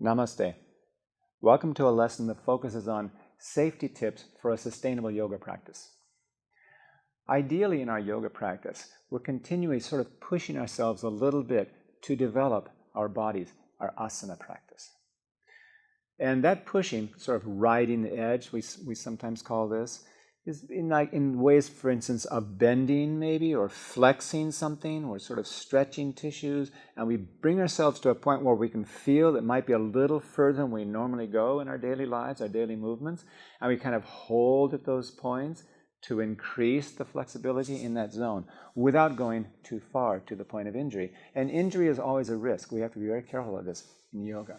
Namaste. Welcome to a lesson that focuses on safety tips for a sustainable yoga practice. Ideally, in our yoga practice, we're continually sort of pushing ourselves a little bit to develop our bodies, our asana practice. And that pushing, sort of riding the edge, we sometimes call this, is in ways, for instance, of bending maybe, or flexing something, or sort of stretching tissues, and we bring ourselves to a point where we can feel that might be a little further than we normally go in our daily lives, our daily movements, and we kind of hold at those points to increase the flexibility in that zone without going too far to the point of injury. And injury is always a risk. We have to be very careful of this in yoga.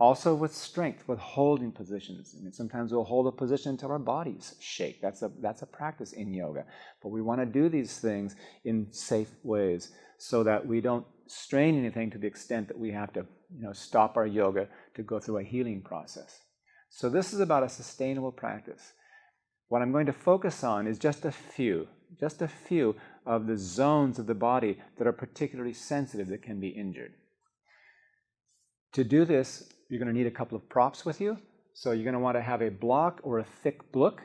Also with strength, with holding positions. I mean, sometimes we'll hold a position until our bodies shake. That's a practice in yoga. But we want to do these things in safe ways so that we don't strain anything to the extent that we have to stop our yoga to go through a healing process. So this is about a sustainable practice. What I'm going to focus on is just a few of the zones of the body that are particularly sensitive that can be injured. To do this, you're going to need a couple of props with you. So you're going to want to have a block or a thick book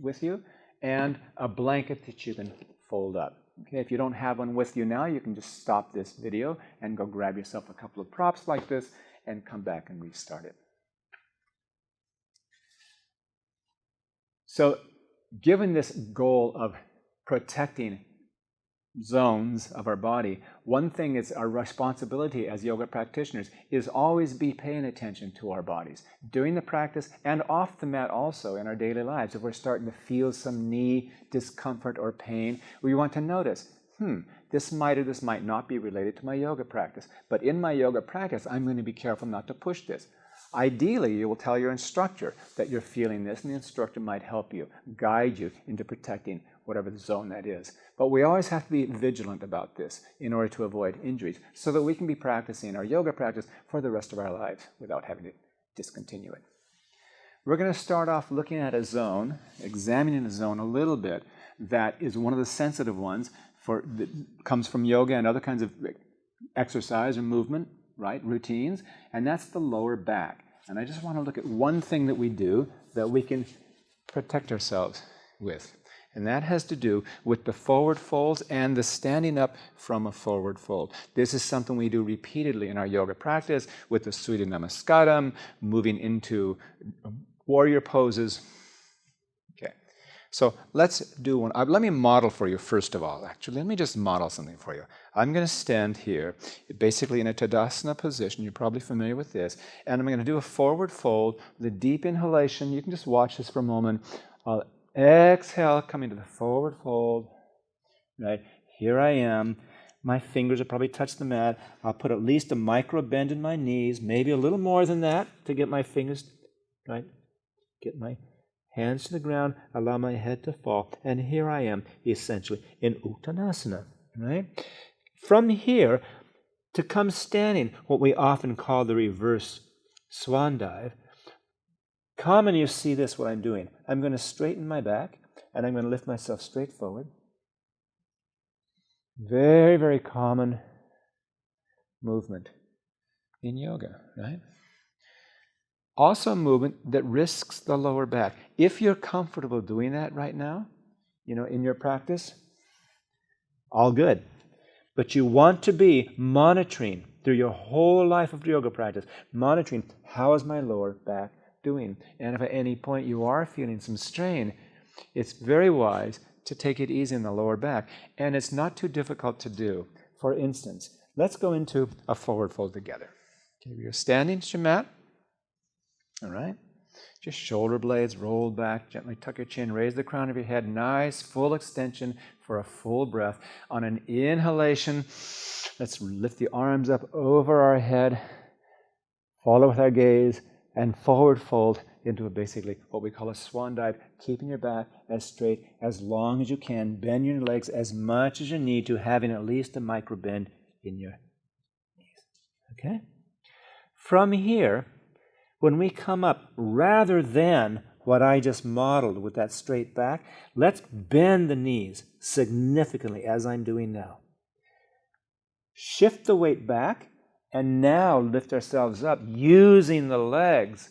with you and a blanket that you can fold up. Okay, if you don't have one with you now, you can just stop this video and go grab yourself a couple of props like this and come back and restart it. So given this goal of protecting zones of our body, one thing is our responsibility as yoga practitioners is always be paying attention to our bodies during the practice and off the mat also in our daily lives. If we're starting to feel some knee discomfort or pain, we want to notice, this might or this might not be related to my yoga practice, but in my yoga practice I'm going to be careful not to push this. Ideally, you will tell your instructor that you're feeling this, and the instructor might help you, guide you into protecting whatever the zone that is. But we always have to be vigilant about this in order to avoid injuries so that we can be practicing our yoga practice for the rest of our lives without having to discontinue it. We're going to start off looking at a zone, examining a zone a little bit that is one of the sensitive ones that comes from yoga and other kinds of exercise or movement, right, routines, and that's the lower back. And I just want to look at one thing that we do that we can protect ourselves with. And that has to do with the forward folds and the standing up from a forward fold. This is something we do repeatedly in our yoga practice with the Surya Namaskaram, moving into warrior poses. Okay, so let's do one. Let me model for you first of all, actually. Let me just model something for you. I'm going to stand here, basically in a Tadasana position. You're probably familiar with this. And I'm going to do a forward fold with a deep inhalation. You can just watch this for a moment. I'll exhale, coming to the forward fold. Right, here I am. My fingers will probably touch the mat. I'll put at least a micro bend in my knees, maybe a little more than that to get my fingers, right? Get my hands to the ground, allow my head to fall. And here I am, essentially, in Uttanasana. Right? From here, to come standing, what we often call the reverse swan dive, come and you see this, what I'm doing. I'm going to straighten my back, and I'm going to lift myself straight forward. Very, very common movement in yoga, right? Also a movement that risks the lower back. If you're comfortable doing that right now, in your practice, all good. But you want to be monitoring through your whole life of yoga practice, monitoring how is my lower back doing. And if at any point you are feeling some strain, it's very wise to take it easy in the lower back. And it's not too difficult to do. For instance, let's go into a forward fold together. Okay, you're standing, Shamat. All right. Just shoulder blades rolled back, gently tuck your chin, raise the crown of your head, nice full extension for a full breath. On an inhalation, let's lift the arms up over our head, follow with our gaze, and forward fold into basically what we call a swan dive, keeping your back as straight as long as you can. Bend your legs as much as you need to, having at least a micro bend in your knees. Okay? From here, when we come up, rather than what I just modeled with that straight back, let's bend the knees significantly as I'm doing now. Shift the weight back And now lift ourselves up using the legs,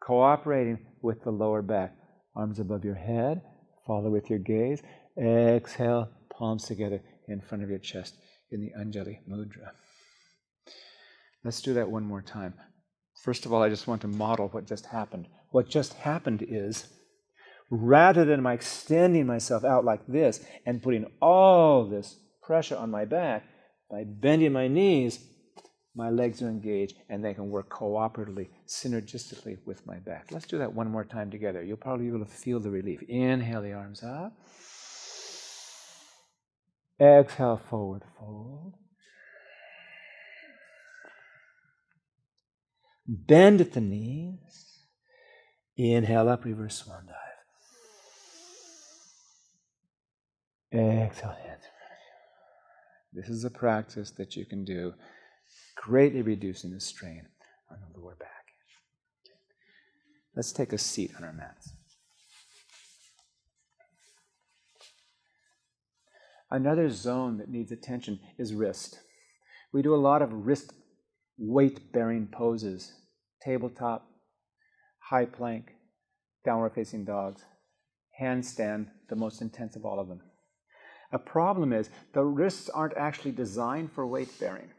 cooperating with the lower back. Arms above your head, follow with your gaze. Exhale, palms together in front of your chest in the Anjali Mudra. Let's do that one more time. First of all, I just want to model what just happened. What just happened is, rather than my extending myself out like this and putting all this pressure on my back, by bending my knees, my legs are engaged and they can work cooperatively, synergistically with my back. Let's do that one more time together. You'll probably be able to feel the relief. Inhale the arms up. Exhale, forward fold. Bend at the knees. Inhale up, reverse swan dive. Exhale, hands. This is a practice that you can do, greatly reducing the strain on the lower back. Okay. Let's take a seat on our mats. Another zone that needs attention is wrist. We do a lot of wrist weight-bearing poses, tabletop, high plank, downward-facing dogs, handstand, the most intense of all of them. A problem is the wrists aren't actually designed for weight-bearing.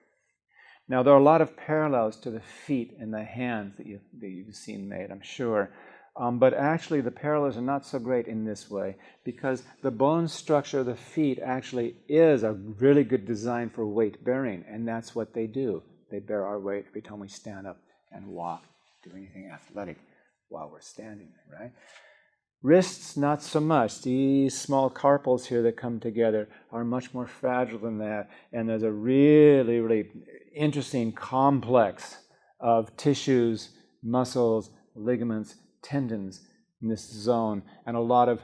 Now, there are a lot of parallels to the feet and the hands that you've seen made, I'm sure. But actually, the parallels are not so great in this way because the bone structure of the feet actually is a really good design for weight-bearing, and that's what they do. They bear our weight every time we stand up and walk, do anything athletic while we're standing, right? Wrists, not so much. These small carpals here that come together are much more fragile than that, and there's a really, really interesting complex of tissues, muscles, ligaments, tendons in this zone, and a lot of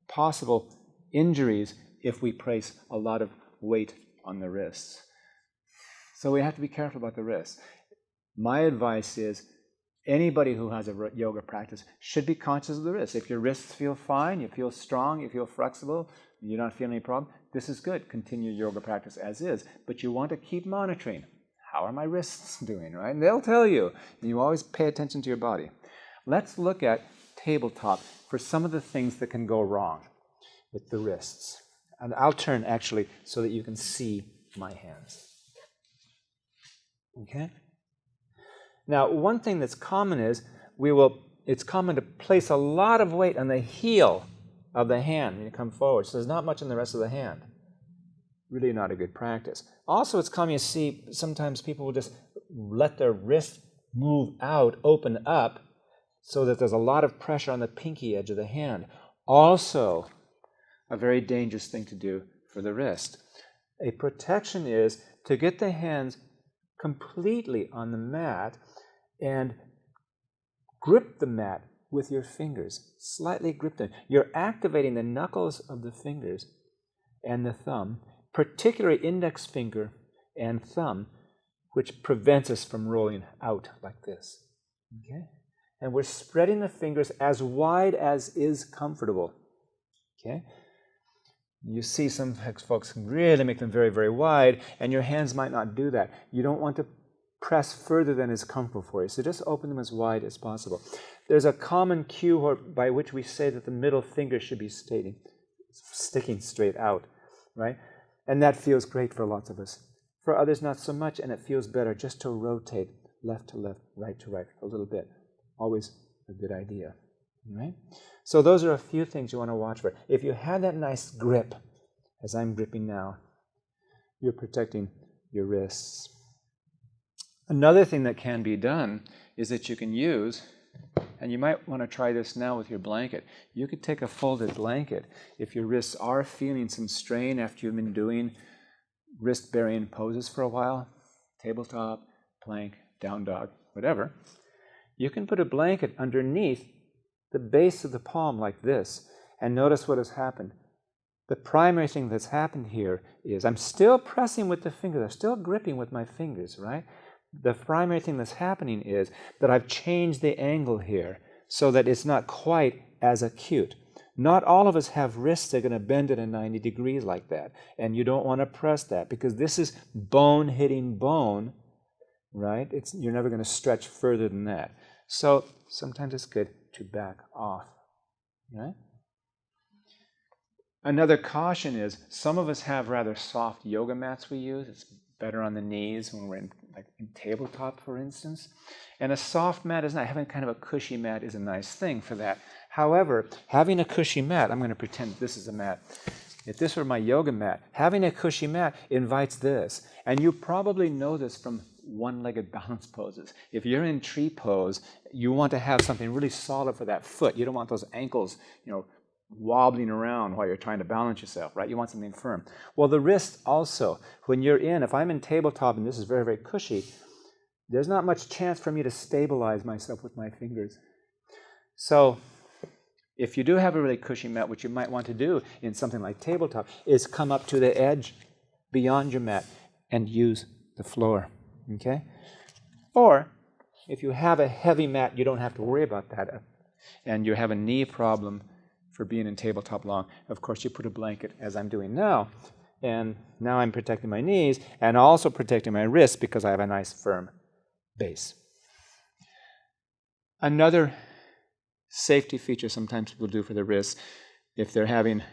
possible injuries if we place a lot of weight on the wrists. So we have to be careful about the wrists. My advice is anybody who has a yoga practice should be conscious of the wrists. If your wrists feel fine, you feel strong, you feel flexible, you're not feeling any problem, this is good. Continue your yoga practice as is. But you want to keep monitoring. How are my wrists doing, right? And they'll tell you. And you always pay attention to your body. Let's look at tabletop for some of the things that can go wrong with the wrists. And I'll turn actually so that you can see my hands. Okay? Now, one thing that's common is it's common to place a lot of weight on the heel of the hand when you come forward. So there's not much on the rest of the hand. Really not a good practice. Also, it's common to see sometimes people will just let their wrist move out, open up, so that there's a lot of pressure on the pinky edge of the hand. Also, a very dangerous thing to do for the wrist. A protection is to get the hands completely on the mat and grip the mat with your fingers. Slightly grip them. You're activating the knuckles of the fingers and the thumb, particularly index finger and thumb, which prevents us from rolling out like this. Okay? And we're spreading the fingers as wide as is comfortable. Okay? You see some folks can really make them very, very wide, and your hands might not do that. You don't want to press further than is comfortable for you. So just open them as wide as possible. There's a common cue by which we say that the middle finger should be sticking straight out, right? And that feels great for lots of us. For others, not so much, and it feels better just to rotate left to left, right to right a little bit. Always a good idea, right? So those are a few things you want to watch for. If you have that nice grip, as I'm gripping now, you're protecting your wrists. Another thing that can be done is that you can use, and you might want to try this now with your blanket. You could take a folded blanket. If your wrists are feeling some strain after you've been doing wrist-bearing poses for a while, tabletop, plank, down dog, whatever, you can put a blanket underneath the base of the palm like this, and notice what has happened. The primary thing that's happened here is I'm still pressing with the fingers, I'm still gripping with my fingers, right? The primary thing that's happening is that I've changed the angle here so that it's not quite as acute. Not all of us have wrists that are going to bend at 90 degrees like that, and you don't want to press that because this is bone hitting bone, right? You're never going to stretch further than that. So sometimes it's good to back off, right? Another caution is some of us have rather soft yoga mats we use. It's better on the knees when we're in tabletop, for instance. And a soft mat is not. Having kind of a cushy mat is a nice thing for that. However, having a cushy mat, I'm going to pretend this is a mat. If this were my yoga mat, having a cushy mat invites this. And you probably know this from one-legged balance poses. If you're in tree pose, you want to have something really solid for that foot. You don't want those ankles, wobbling around while you're trying to balance yourself, right? You want something firm. Well, the wrist also, if I'm in tabletop and this is very, very cushy, there's not much chance for me to stabilize myself with my fingers. So if you do have a really cushy mat, what you might want to do in something like tabletop is come up to the edge beyond your mat and use the floor, okay? Or if you have a heavy mat, you don't have to worry about that. And you have a knee problem for being in tabletop long, of course you put a blanket, as I'm doing now, and now I'm protecting my knees and also protecting my wrists because I have a nice firm base. Another safety feature sometimes people do for the wrists, if they're having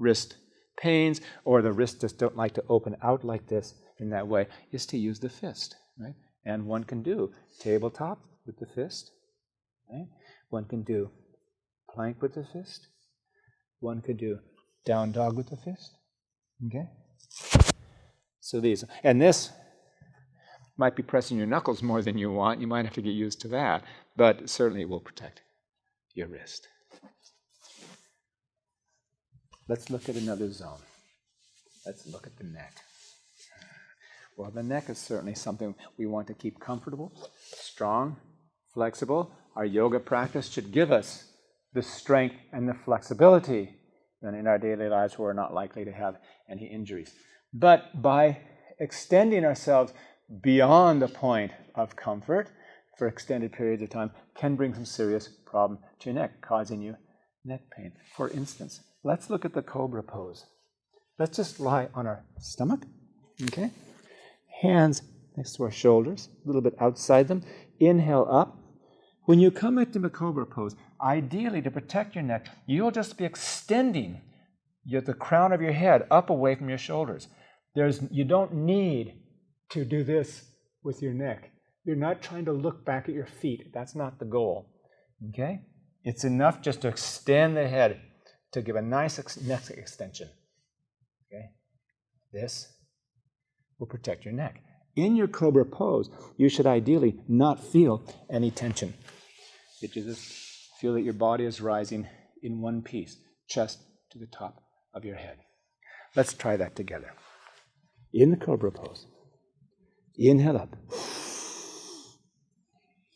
wrist pains or the wrists just don't like to open out like this in that way, is to use the fist, right? And one can do tabletop with the fist, right? One can do plank with the fist. One could do down dog with the fist. Okay? So this might be pressing your knuckles more than you want. You might have to get used to that, but certainly it will protect your wrist. Let's look at another zone. Let's look at the neck. Well, the neck is certainly something we want to keep comfortable, strong, flexible. Our yoga practice should give us the strength and the flexibility, then in our daily lives we're not likely to have any injuries. But by extending ourselves beyond the point of comfort for extended periods of time can bring some serious problem to your neck, causing you neck pain. For instance, let's look at the cobra pose. Let's just lie on our stomach, okay? Hands next to our shoulders, a little bit outside them. Inhale up. When you come into the cobra pose, ideally to protect your neck, you'll just be extending the crown of your head up away from your shoulders. You don't need to do this with your neck. You're not trying to look back at your feet. That's not the goal. Okay? It's enough just to extend the head to give a nice neck extension. Okay? This will protect your neck. In your cobra pose, you should ideally not feel any tension. You just feel that your body is rising in one piece, chest to the top of your head. Let's try that together. In the cobra pose, inhale up.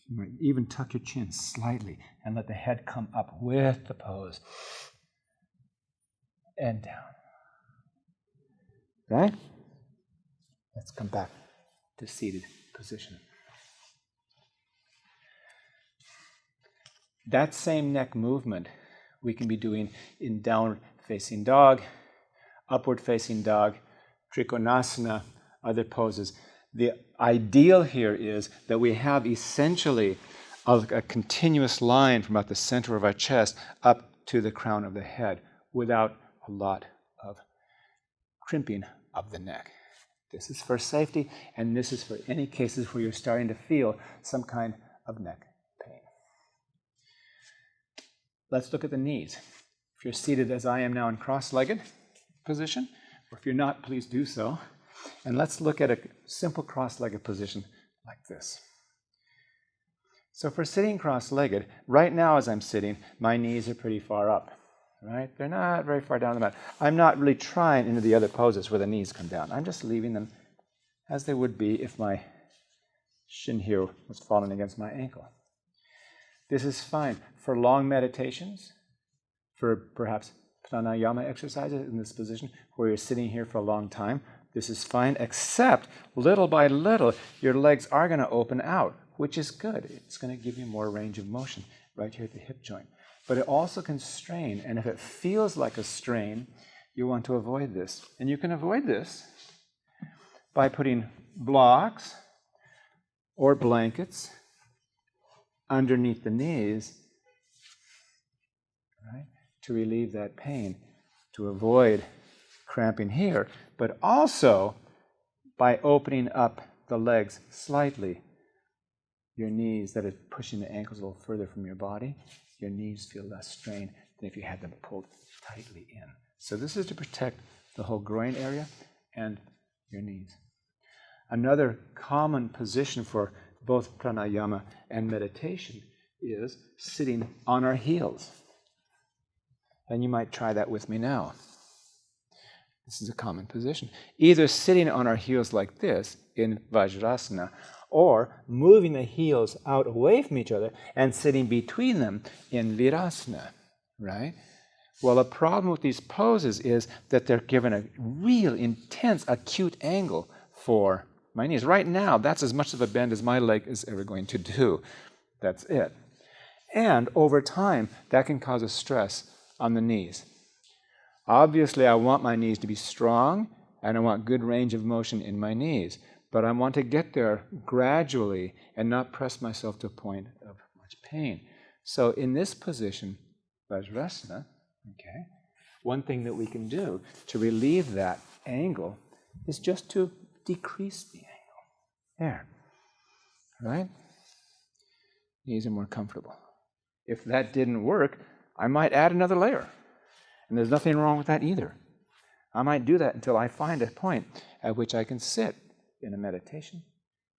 You might even tuck your chin slightly and let the head come up with the pose. And down. Right? Let's come back to seated position. That same neck movement we can be doing in downward facing dog, upward facing dog, trikonasana, other poses. The ideal here is that we have essentially a continuous line from about the center of our chest up to the crown of the head without a lot of crimping of the neck. This is for safety, and this is for any cases where you're starting to feel some kind of neck pain. Let's look at the knees. If you're seated as I am now in cross-legged position, or if you're not, please do so. And let's look at a simple cross-legged position like this. So for sitting cross-legged, right now as I'm sitting, my knees are pretty far up, right? They're not very far down the mat. I'm not really trying into the other poses where the knees come down. I'm just leaving them as they would be if my shin here was falling against my ankle. This is fine for long meditations, for perhaps pranayama exercises in this position where you're sitting here for a long time. This is fine, except little by little, your legs are going to open out, which is good. It's going to give you more range of motion right here at the hip joint. But it also can strain, and if it feels like a strain, you want to avoid this. And you can avoid this by putting blocks or blankets underneath the knees, right, to relieve that pain, to avoid cramping here, but also by opening up the legs slightly, your knees, that is pushing the ankles a little further from your body, your knees feel less strained than if you had them pulled tightly in. So this is to protect the whole groin area and your knees. Another common position for both pranayama and meditation is sitting on our heels. And you might try that with me now. This is a common position. Either sitting on our heels like this in Vajrasana, or moving the heels out away from each other and sitting between them in Virasana, right? Well, the problem with these poses is that they're given a real intense, acute angle for my knees. Right now, that's as much of a bend as my leg is ever going to do. That's it. And over time, that can cause a stress on the knees. Obviously, I want my knees to be strong, and I want good range of motion in my knees. But I want to get there gradually and not press myself to a point of much pain. So in this position, Vajrasana, okay, one thing that we can do to relieve that angle is just to decrease the angle. There. Right? Knees are more comfortable. If that didn't work, I might add another layer. And there's nothing wrong with that either. I might do that until I find a point at which I can sit in a meditation,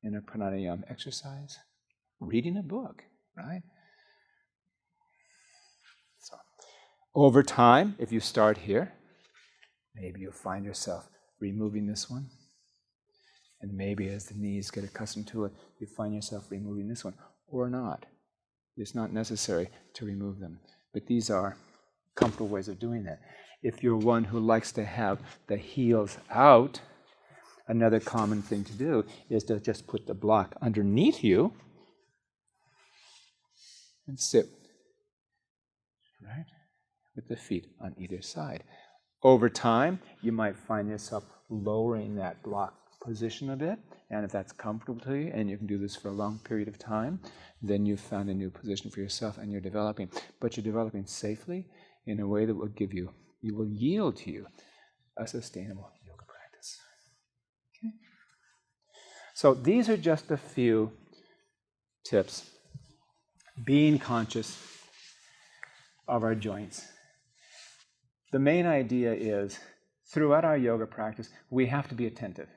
in a pranayama exercise, reading a book, right? So, over time, if you start here, maybe you'll find yourself removing this one. And maybe as the knees get accustomed to it, you find yourself removing this one, or not. It's not necessary to remove them. But these are comfortable ways of doing that. If you're one who likes to have the heels out, another common thing to do is to just put the block underneath you and sit, right, with the feet on either side. Over time, you might find yourself lowering that block position a bit, and if that's comfortable to you, and you can do this for a long period of time, then you've found a new position for yourself and you're developing. But you're developing safely in a way that will give you, it will yield to you a sustainable yoga practice. Okay? So these are just a few tips. Being conscious of our joints. The main idea is, throughout our yoga practice, we have to be attentive.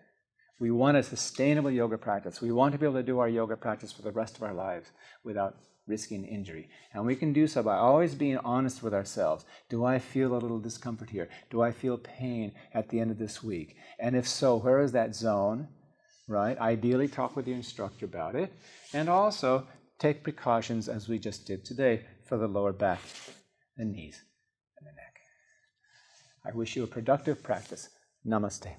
We want a sustainable yoga practice. We want to be able to do our yoga practice for the rest of our lives without risking injury. And we can do so by always being honest with ourselves. Do I feel a little discomfort here? Do I feel pain at the end of this week? And if so, where is that zone? Right? Ideally, talk with your instructor about it. And also, take precautions, as we just did today, for the lower back, the knees, and the neck. I wish you a productive practice. Namaste.